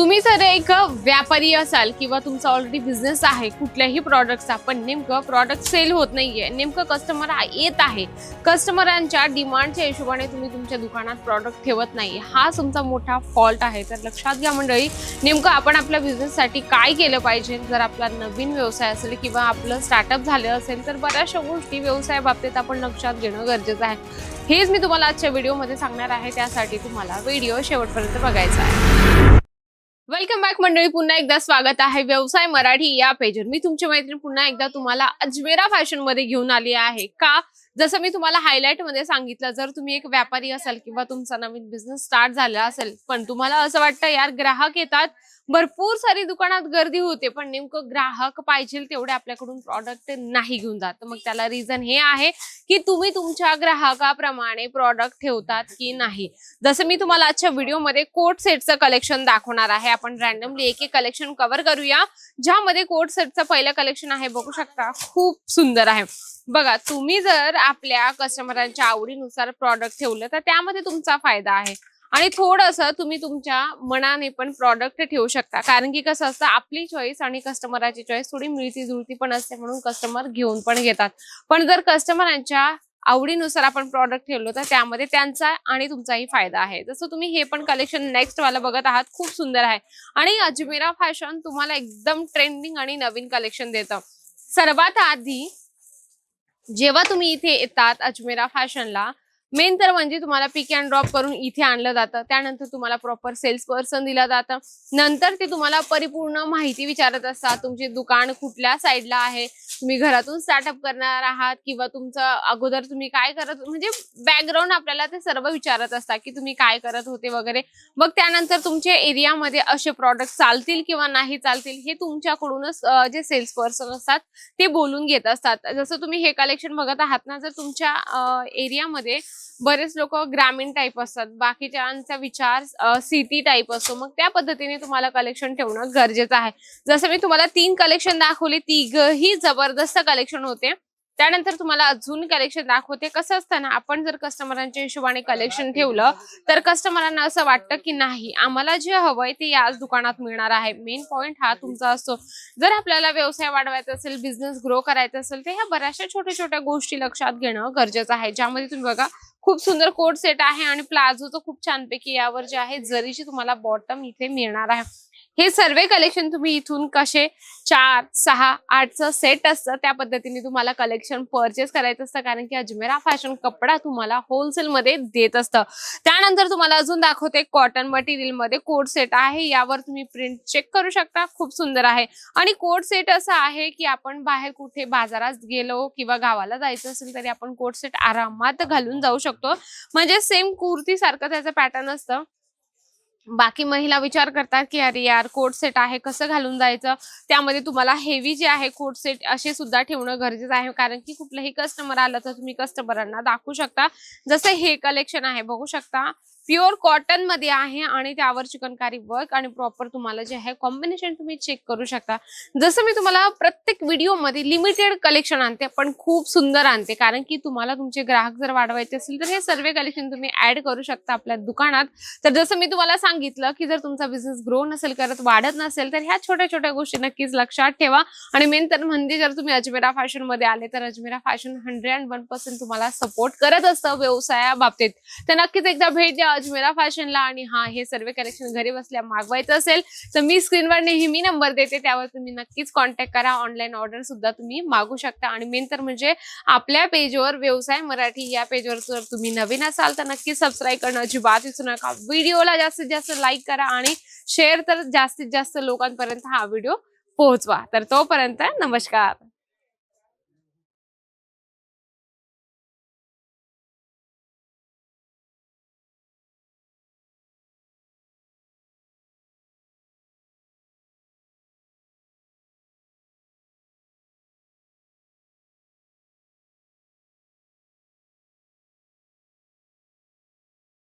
तुम्ही जर एक व्यापारी असाल किंवा तुमचा ऑलरेडी बिझनेस आहे कुठल्याही प्रॉडक्टचा, पण नेमकं प्रॉडक्ट सेल होत नाहीये, नेमकं कस्टमर येत आहे, कस्टमरांच्या डिमांडच्या हिशोबाने तुम्ही तुमच्या दुकानात प्रॉडक्ट ठेवत नाही, हा तुमचा मोठा फॉल्ट आहे. तर लक्षात घ्या मंडळी, नेमकं आपण आपल्या बिझनेससाठी काय केलं पाहिजे. जर आपला नवीन व्यवसाय असेल किंवा आपलं स्टार्टअप झालं असेल तर बऱ्याचशा गोष्टी व्यवसाया बाबतीत आपण लक्षात घेणं गरजेचं आहे. हेच मी तुम्हाला आजच्या व्हिडिओमध्ये सांगणार आहे. त्यासाठी तुम्हाला व्हिडिओ शेवटपर्यंत बघायचा आहे. वेलकम बॅक मंडळी, पुन्हा एकदा स्वागत आहे व्यवसाय मराठी या पेजवर. मी तुमची मैत्रीण पुन्हा एकदा तुम्हाला अजमेरा फॅशन मध्ये घेऊन आली आहे. का जसं मी तुम्हाला हायलाइट मध्ये सांगितलं, जर तुम्ही एक व्यापारी असाल किंवा तुमचा नवीन बिझनेस स्टार्ट झाला असेल, पण तुम्हाला असं वाटतं यार ग्राहक येतात, भरपूर सारी दुकानात गर्दी होते, पण नेमकं ग्राहक पाहिजे तेवढे आपल्याकडून प्रॉडक्ट नाही घेऊन जात. मग त्याला रिझन हे आहे की तुम्ही तुमच्या ग्राहकाप्रमाणे प्रॉडक्ट ठेवतात की नाही. जसं मी तुम्हाला आजच्या व्हिडिओमध्ये कोट सेटचं कलेक्शन दाखवणार आहे. आपण रॅन्डमली एक एक कलेक्शन कव्हर करूया. ज्यामध्ये कोट सेटचं पहिलं कलेक्शन आहे, बघू शकता, खूप सुंदर आहे. बघा, तुम्ही जर आपल्या कस्टमरांच्या आवडीनुसार प्रॉडक्ट ठेवलं तर त्यामध्ये तुमचा फायदा आहे आणि थोडंसं तुम्ही तुमच्या मनाने पण प्रॉडक्ट ठेवू शकता. कारण की कसं असतं, आपली चॉईस आणि कस्टमराची चॉईस थोडी मिळती जुळती पण असते, म्हणून कस्टमर घेऊन पण घेतात. पण जर कस्टमरांच्या आवडीनुसार आपण प्रॉडक्ट ठेवलो तर त्यामध्ये त्यांचा आणि तुमचाही फायदा आहे. जसं तुम्ही हे पण कलेक्शन नेक्स्ट वाला बघत आहात, खूप सुंदर आहे आणि अजमेरा फॅशन तुम्हाला एकदम ट्रेंडिंग आणि नवीन कलेक्शन देतं. सर्वात आधी जेव्हा तुम्ही इथे येतात अजमेरा फॅशनला, मेन तर म्हणजे तुम्हाला पिक अँड ड्रॉप करून इथे आणलं जातं. त्यानंतर तुम्हाला प्रॉपर सेल्स पर्सन दिला जातं. नंतर ते तुम्हाला परिपूर्ण माहिती विचारत असतात. तुमचे दुकान कुठल्या साईडला आहे, तुम्ही घरातून स्टार्टअप करणार आहात किंवा तुमचं अगोदर तुम्ही काय करत, म्हणजे बॅकग्राऊंड आपल्याला ते सर्व विचारत असतात की तुम्ही काय करत होते वगैरे. मग त्यानंतर तुमच्या एरियामध्ये असे प्रॉडक्ट चालतील किंवा नाही चालतील हे तुमच्याकडूनच जे सेल्स पर्सन असतात ते बोलून घेत असतात. जसं तुम्ही हे कलेक्शन बघत आहात ना, जर तुमच्या एरियामध्ये बरेच लोक ग्रामीण टाइप असतात, बाकीच्यांचा विचार सिटी टाइप असतो, मग त्या पद्धतीने तुम्हाला कलेक्शन ठेवणं गरजेचं आहे. जसं मी तुम्हाला 3 कलेक्शन दाखवले, तिघही जबरदस्त कलेक्शन होते. त्यानंतर तुम्हाला अजून कलेक्शन दाखवते. कसं असतं ना, आपण जर कस्टमरांच्या हिशोबाने कलेक्शन ठेवलं तर कस्टमरांना असं वाटतं की नाही, आम्हाला जे हवंय ते याच दुकानात मिळणार आहे. मेन पॉइंट हा तुमचा असतो. जर आपल्याला व्यवसाय वाढवायचा असेल, बिझनेस ग्रो करायचा असेल, तर ह्या बऱ्याचशा छोट्या छोट्या गोष्टी लक्षात घेणं गरजेचं आहे. ज्यामध्ये तुम्ही बघा, खूप सुंदर कोट सेट आहे आणि प्लाझोचं खूप छानपैकी यावर जे आहे जरीची तुम्हाला बॉटम इथे मिळणार आहे. हे सर्व कलेक्शन तुम्ही इथून कसे 4, 6, 8चं सेट असतं त्या पद्धतीने तुम्हाला कलेक्शन परचेस करायचं असतं. कारण की अजमेरा फॅशन कपडा तुम्हाला होलसेल मध्ये देत असतं. त्यानंतर तुम्हाला अजून दाखवते, कॉटन मटेरियल मध्ये कोट सेट आहे. यावर तुम्ही प्रिंट चेक करू शकता, खूप सुंदर आहे. आणि कोट सेट असं आहे की आपण बाहेर कुठे बाजारात गेलो किंवा गावाला जायचं असेल तरी आपण कोट सेट आरामात घालून जाऊ शकतो. म्हणजे सेम कुर्ती सारखं त्याचं पॅटर्न असतं. बाकी महिला विचार करतात की अरे यार कोट सेट आहे, कसं घालून जायचं. त्यामध्ये तुम्हाला हेवी जे आहे कोट सेट असे सुद्धा ठेवणं गरजेचं आहे. कारण की कुठलंही कस्टमर आलं तर तुम्ही कस्टमरांना दाखवू शकता. जसं हे कलेक्शन आहे, बघू शकता, प्युअर कॉटन मध्ये आहे आणि त्यावर चिकनकारी वर्क आणि प्रॉपर तुम्हाला जे आहे कॉम्बिनेशन तुम्ही चेक करू शकता. जसं मी तुम्हाला प्रत्येक व्हिडिओ मध्ये लिमिटेड कलेक्शन आणते, पण खूप सुंदर आणते. कारण की तुम्हाला तुमचे ग्राहक जर वाढवायचे असेल तर हे सर्व कलेक्शन तुम्ही ऍड करू शकता आपल्या दुकानात. तर जसं मी तुम्हाला सांगितलं की जर तुमचा बिझनेस ग्रो नसेल करत, वाढत नसेल, तर ह्या छोट्या छोट्या गोष्टी नक्कीच लक्षात ठेवा. आणि मेन तर म्हणजे जर तुम्ही अजमेरा फॅशन मध्ये आले तर अजमेरा फॅशन 101% तुम्हाला सपोर्ट करत असतं व्यवसाया बाबतीत. तर नक्कीच एकदा भेट द्या अजमेरा फॅशनला. आणि हा, हे सर्व कलेक्शन घरी बसल्या मागवायचं असेल तर मी स्क्रीनवर नेहमी नंबर देते, त्यावर तुम्ही नक्कीच कॉन्टॅक्ट करा. ऑनलाईन ऑर्डर सुद्धा तुम्ही मागू शकता. आणि मेन तर म्हणजे आपल्या पेजवर, व्यवसाय मराठी या पेजवर जर तुम्ही नवीन असाल तर नक्की सबस्क्राईब करणं अजिबात विसरू नका. व्हिडिओला जास्तीत जास्त लाईक करा आणि शेअर तर जास्तीत जास्त लोकांपर्यंत हा व्हिडिओ पोहोचवा. तर तोपर्यंत नमस्कार.